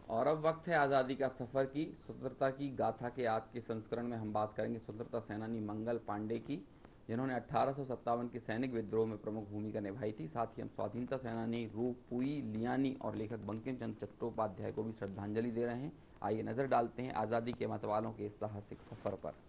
और अब वक्त है आज़ादी का सफ़र की। स्वतंत्रता की गाथा के आज के संस्करण में हम बात करेंगे स्वतंत्रता सेनानी मंगल पांडे की, जिन्होंने 1857 के सैनिक विद्रोह में प्रमुख भूमिका निभाई थी। साथ ही हम स्वाधीनता सेनानी रूपुई लियानी और लेखक बंकिम चंद्र चट्टोपाध्याय को भी श्रद्धांजलि दे रहे हैं। आइए नज़र डालते हैं आज़ादी के मतवालों के इस साहसिक सफ़र पर।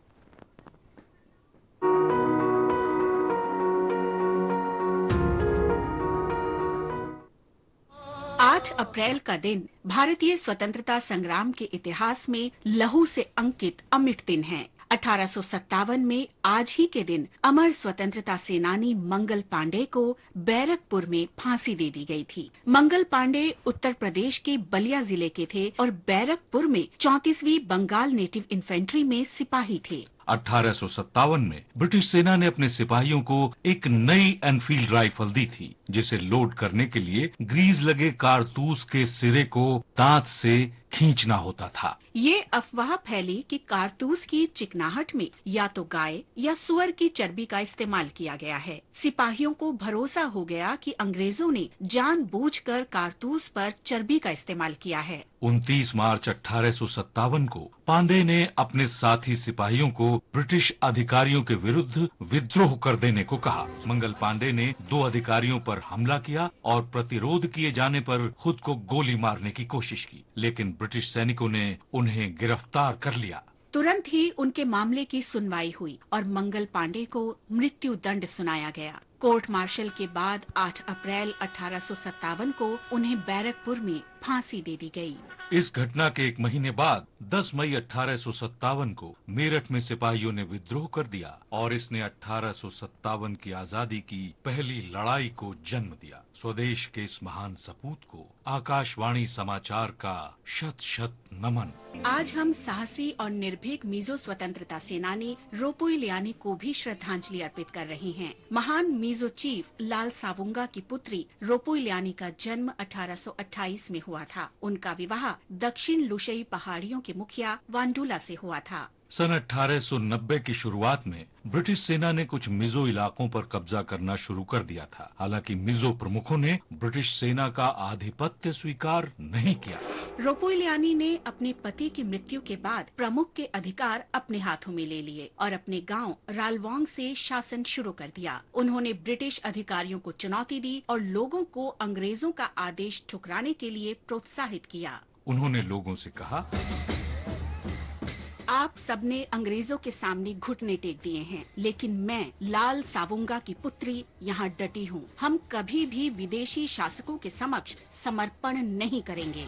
8 अप्रैल का दिन भारतीय स्वतंत्रता संग्राम के इतिहास में लहू से अंकित अमिट दिन है। 1857 में आज ही के दिन अमर स्वतंत्रता सेनानी मंगल पांडे को बैरकपुर में फांसी दे दी गई थी। मंगल पांडे उत्तर प्रदेश के बलिया जिले के थे और बैरकपुर में 34वीं बंगाल नेटिव इन्फेंट्री में सिपाही थे। 1857 में ब्रिटिश सेना ने अपने सिपाहियों को एक नई एनफील्ड राइफल दी थी, जिसे लोड करने के लिए ग्रीज लगे कारतूस के सिरे को दांत से खींचना होता था। ये अफवाह फैली कि कारतूस की चिकनाहट में या तो गाय या सुअर की चर्बी का इस्तेमाल किया गया है। सिपाहियों को भरोसा हो गया कि अंग्रेजों ने जानबूझकर कारतूस पर चर्बी का इस्तेमाल किया है। 29 मार्च 1857 को पांडे ने अपने साथी सिपाहियों को ब्रिटिश अधिकारियों के विरुद्ध विद्रोह कर देने को कहा। मंगल पांडे ने 2 अधिकारियों पर हमला किया और प्रतिरोध किए जाने पर खुद को गोली मारने की कोशिश की, लेकिन ब्रिटिश सैनिकों ने उन्हें गिरफ्तार कर लिया। तुरंत ही उनके मामले की सुनवाई हुई और मंगल पांडे को मृत्यु दंड सुनाया गया। कोर्ट मार्शल के बाद 8 अप्रैल 1857 को उन्हें बैरकपुर में फांसी दे दी गई। इस घटना के एक महीने बाद 10 मई 1857 को मेरठ में सिपाहियों ने विद्रोह कर दिया और इसने 1857 की आजादी की पहली लड़ाई को जन्म दिया। स्वदेश के इस महान सपूत को आकाशवाणी समाचार का शत शत नमन। आज हम साहसी और निर्भीक मिजो स्वतंत्रता सेनानी रोपुई लियानी को भी श्रद्धांजलि अर्पित कर रहे हैं। महान मिजो चीफ लाल सावुंगा की पुत्री रोपुई लियानी का जन्म 1828 में हुआ था। उनका विवाह दक्षिण लुशई पहाड़ियों के मुखिया वांडुला से हुआ था। सन 1890 की शुरुआत में ब्रिटिश सेना ने कुछ मिजो इलाकों पर कब्जा करना शुरू कर दिया था। हालांकि मिजो प्रमुखों ने ब्रिटिश सेना का आधिपत्य स्वीकार नहीं किया। रोपुई लियानी ने अपने पति की मृत्यु के बाद प्रमुख के अधिकार अपने हाथों में ले लिए और अपने गांव रालवांग से शासन शुरू कर दिया। उन्होंने ब्रिटिश अधिकारियों को चुनौती दी और लोगों को अंग्रेजों का आदेश ठुकराने के लिए प्रोत्साहित किया। उन्होंने लोगों से कहा, आप सबने अंग्रेजों के सामने घुटने टेक दिए हैं, लेकिन मैं लाल सावुंगा की पुत्री यहाँ डटी हूँ। हम कभी भी विदेशी शासकों के समक्ष समर्पण नहीं करेंगे।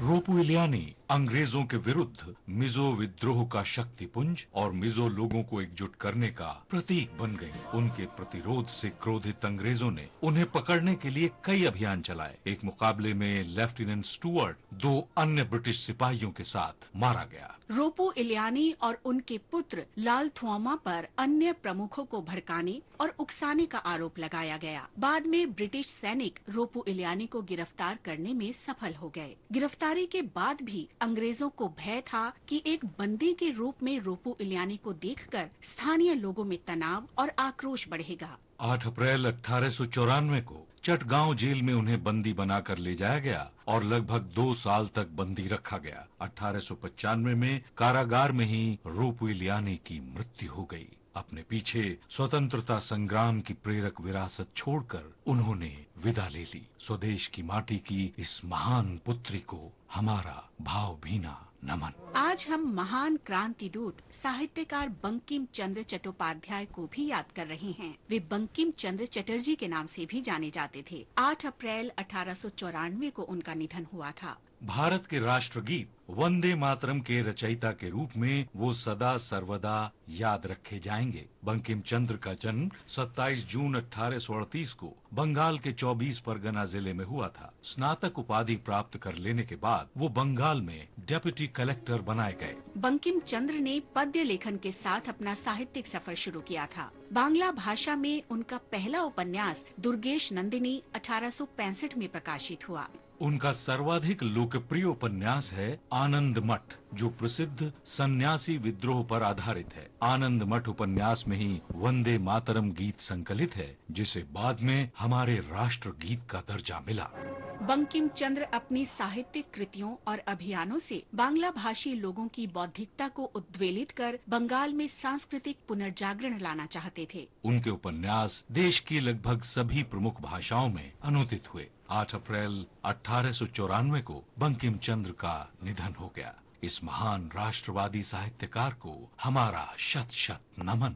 रोपुई लियानी अंग्रेजों के विरुद्ध मिजो विद्रोह का शक्तिपुंज और मिजो लोगों को एकजुट करने का प्रतीक बन गई। उनके प्रतिरोध से क्रोधित अंग्रेजों ने उन्हें पकड़ने के लिए कई अभियान चलाए। एक मुकाबले में लेफ्टिनेंट स्टुअर्ट 2 अन्य ब्रिटिश सिपाहियों के साथ मारा गया। रोपो इलियानी और उनके पुत्र लाल थुआमा पर अन्य प्रमुखों को भड़काने और उकसाने का आरोप लगाया गया। बाद में ब्रिटिश सैनिक रोपो इलियानी को गिरफ्तार करने में सफल हो गए। गिरफ्तारी के बाद भी अंग्रेजों को भय था कि एक बंदी के रूप में रोपो इलियानी को देखकर स्थानीय लोगों में तनाव और आक्रोश बढ़ेगा। 8 अप्रैल 1894 को चटगांव जेल में उन्हें बंदी बनाकर ले जाया गया और लगभग 2 साल तक बंदी रखा गया। 1895 में कारागार में ही रोपुई लियानी की मृत्यु हो गई। अपने पीछे स्वतंत्रता संग्राम की प्रेरक विरासत छोड़कर उन्होंने विदा ले ली। स्वदेश की माटी की इस महान पुत्री को हमारा भावभीना नमन। आज हम महान क्रांति दूत साहित्यकार बंकिम चंद्र चट्टोपाध्याय को भी याद कर रहे हैं। वे बंकिम चंद्र चटर्जी के नाम से भी जाने जाते थे। 8 अप्रैल 1894 को उनका निधन हुआ था। भारत के राष्ट्रगीत वंदे मातरम के रचयिता के रूप में वो सदा सर्वदा याद रखे जाएंगे। बंकिम चंद्र का जन्म 27 जून 1838 को बंगाल के 24 परगना जिले में हुआ था। स्नातक उपाधि प्राप्त कर लेने के बाद वो बंगाल में डेप्यूटी कलेक्टर बनाए गए। बंकिम चंद्र ने पद्य लेखन के साथ अपना साहित्यिक सफर शुरू किया था। बांग्ला भाषा में उनका पहला उपन्यास दुर्गेश नंदिनी 1865 में प्रकाशित हुआ। उनका सर्वाधिक लोकप्रिय उपन्यास है आनंद मठ, जो प्रसिद्ध सन्यासी विद्रोह पर आधारित है। आनंद मठ उपन्यास में ही वंदे मातरम गीत संकलित है, जिसे बाद में हमारे राष्ट्र गीत का दर्जा मिला। बंकिम चंद्र अपनी साहित्यिक कृतियों और अभियानों से बांग्ला भाषी लोगों की बौद्धिकता को उद्वेलित कर बंगाल में सांस्कृतिक पुनर्जागरण लाना चाहते थे। उनके उपन्यास देश की लगभग सभी प्रमुख भाषाओं में अनुदित हुए। 8 अप्रैल 1894 को बंकिम चंद्र का निधन हो गया। इस महान राष्ट्रवादी साहित्यकार को हमारा शत शत नमन।